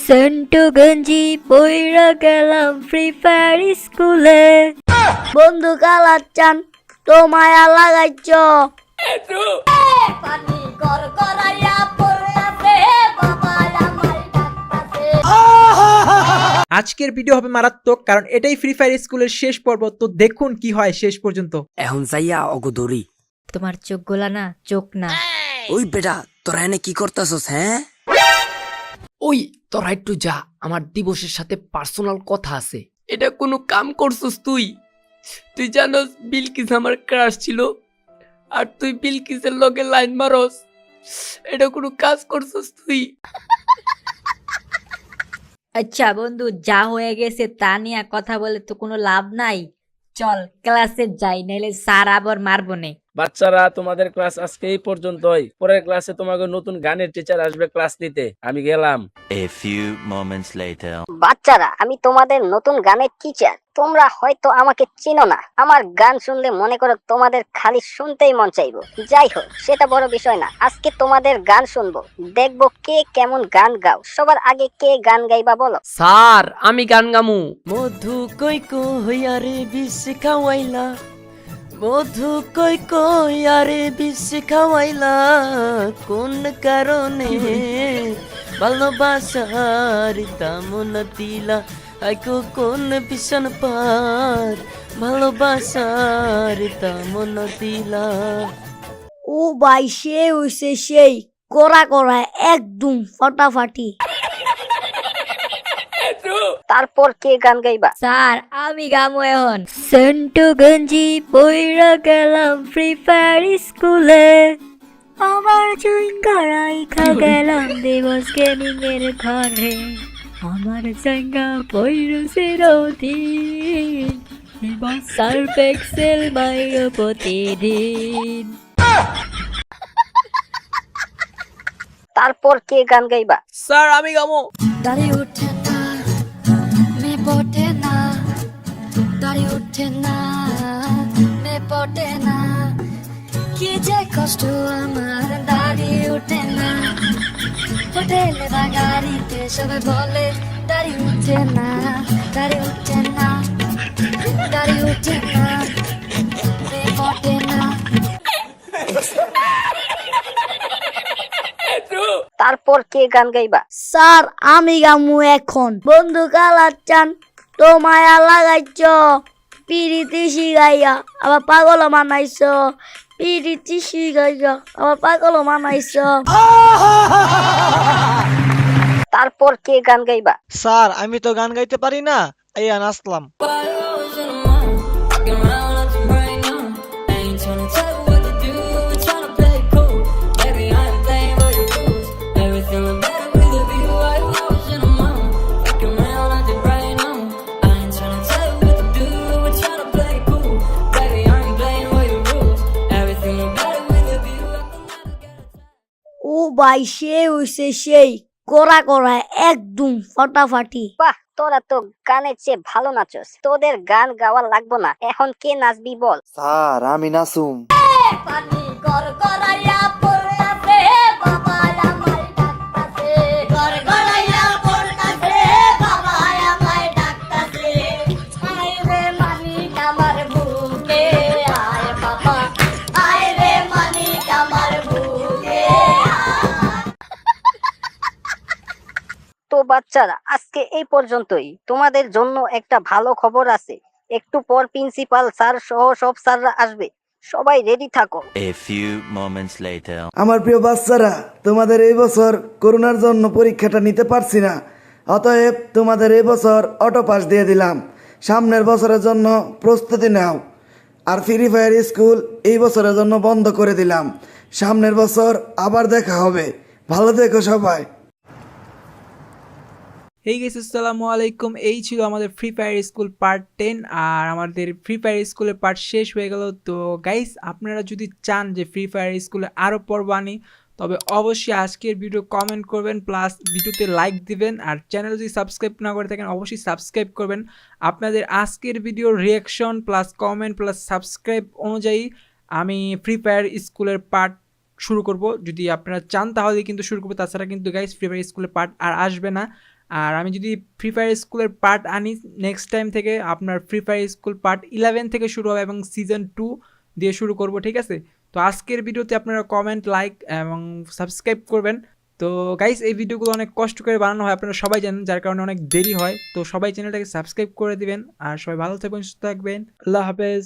সেন্টু গঞ্জি পইরা গেলাম free fire স্কুলে। বন্ধু কালাচ্চান তো মায়া লাগাইছ পানি কর করাইয়া পড়ে আছে বাবা আমার ডাকতাছে। আজকের ভিডিও হবে মারাত্মক, কারণ এটাই ফ্রি ফায়ার স্কুলের শেষ পর্ব। তো দেখুন কি হয় শেষ পর্যন্ত। এখন যাইয়া অগদরি। তোমার চোখ গোলা না, চোখ না। ওই বেটা তোরা এনে কি করতেছস? হ্যাঁ ওই তোরা একটু যা, আমার দিবসের সাথে পার্সোনাল কথা আছে। এটা কোনো কাম করছস তুই? তুই জানোস বিলকিস আমার ক্রাশ ছিল, আর তুই বিলকিসের লগে লাইন মারস। এটা কোনো কাজ করছস তুই? আচ্ছা বন্ধু, যা হয়ে গেছে তা নিয়ে কথা বলে তো কোনো লাভ নাই। চল ক্লাসে যাই, নাইলে স্যার আবার মারবো নে। বাচ্চারা, তোমাদের ক্লাস আজকে এই পর্যন্তই। পরের ক্লাসে তোমাকে নতুন গানের টিচার আসবে ক্লাস নিতে। আমি গেলাম। A few moments later. বাচ্চারা, আমি তোমাদের নতুন গানের টিচার। তোমরা হয়তো আমাকে চিনো না। আমার গান শুনলে মনে করো তোমাদের খালি শুনতেই মন চাইবো। যাই হোক, সেটা বড় বিষয় না। আজকে তোমাদের গান শুনবো, দেখবো কে কেমন গান গাও। সবার আগে কে গান গাইবা বলো? স্যার, আমি গান গামু। মধু কই কই আরে বিষ খাওয়াইলা, মধু কই কই আরে বিষ খাওয়াইলা, কোন কারণে ভালোবাসার দাম না দিলা, আইকো কোন ভীষণ পার ভালোবাসার দাম না দিলা। ও ভাই, সে হইছে সেই করা করা একদম ফাটাফাটি। তারপর কে গান গাইবা? স্যার, আমি গামো এখন। সেন্টু গঞ্জি পইরা গেলাম ফ্রি ফায়ার স্কুলে, আমার জুইঙ্গা রাইখা গেলাম দিবস গেমিং এর ঘরে, আমার জায়গা পইরো চিরদিন, এবার সার্ফ এক্সেল মাইরো প্রতিদিন। তারপর কে গান গাইবা? স্যার, আমি গামো। দাড়ি ওঠে না, মে পটে না, দাড়ি ওঠে না, মে পটে না, কি যে কষ্ট আমার দাড়ি ওঠে না। হোটেলে বা গাড়িতে সবাই বলে দাড়ি ওঠে না, দাড়ি ওঠে না, দাড়ি ওঠে না, মে পটে না। তারপর কে গান গাইবা? স্যার, আমি গামু এখন। বন্ধু কালাচ্চান তো মায়া লাগাইছ, পিরিতি শিখাইয়া আবার পাগল মানাইছ, পিরিতি শিখাইয়া আবার পাগল মানাইছ। তারপর কে গান গাইবা? স্যার, আমি তো গান গাইতে পারি না, এই নাচলাম। ও ভাই, সে হইছে সেই করা করা একদম ফাটাফাটি। বাহ, তোরা তো গানের চেয়ে ভালো নাচস। তোদের গান গাওয়া লাগবো না, এখন কে নাচবি বল? স্যার, আমি নাচুম। পানি কর করাইয়া পড়ে আছে বাবা আমার ডাকতাছে, কর করাইয়া পড়তাছে বাবা আমার ডাকতাছে, আয় রে মানিক আমার বুকে আয় বাবা, আয় রে মানিক আমার বুকে আয়। তো বাচ্চারা, আজকে এই পর্যন্তই। তোমাদের জন্য একটা ভালো খবর আছে। একটু পর প্রিন্সিপাল স্যার সহ সব স্যাররা আসবে। সবাই রেডি থাকো। A few moments later. আমার প্রিয় বাচ্চারা, তোমাদের এই বছর করোনার জন্য পরীক্ষাটা নিতে পারছি না, অতএব তোমাদের এই বছর অটো পাস দিয়ে দিলাম। সামনের বছরের জন্য প্রস্তুতি নাও। আর ফ্রি ফায়ার স্কুল এই বছরের জন্য বন্ধ করে দিলাম। সামনের বছর আবার দেখা হবে। ভালো থেকো সবাই। হেই গাইস, আসসালামু আলাইকুম। এই ছিল আমাদের ফ্রি ফায়ার স্কুল পার্ট 10, আর আমাদের ফ্রি ফায়ার স্কুলের পার্ট শেষ হয়ে গেল। তো গাইস, আপনারা যদি চান যে ফ্রি ফায়ার স্কুলে আরও পর্ব আনি, তবে অবশ্যই আজকের ভিডিও কমেন্ট করবেন, প্লাস ভিডিওতে লাইক দিবেন। আর চ্যানেল যদি সাবস্ক্রাইব না করে থাকেন, অবশ্যই সাবস্ক্রাইব করবেন। আপনাদের আজকের ভিডিওর reaction plus comment plus subscribe অনুযায়ী আমি ফ্রি ফায়ার স্কুলের পার্ট শুরু করব। যদি আপনারা চান তাহলে কিন্তু শুরু করবো, তাছাড়া কিন্তু গাইস ফ্রি ফায়ার স্কুলের পার্ট আর আসবে না। আর আমি যদি ফ্রি ফায়ার স্কুলের পার্ট আনি নেক্সট টাইম থেকে আপনার ফ্রি ফায়ার স্কুল পার্ট 11 থেকে শুরু হবে এবং সিজন 2 দিয়ে শুরু করব, ঠিক আছে? তো আজকের ভিডিওতে আপনারা কমেন্ট, লাইক এবং সাবস্ক্রাইব করবেন। তো গাইস, এই ভিডিওগুলো অনেক কষ্ট করে বানানো হয়, আপনারা সবাই জানেন, যার কারণে অনেক দেরি হয়। তো সবাই চ্যানেলটাকে সাবস্ক্রাইব করে দিবেন আর সবাই ভালো থাকবেন, সুস্থ থাকবেন। আল্লাহ হাফেজ।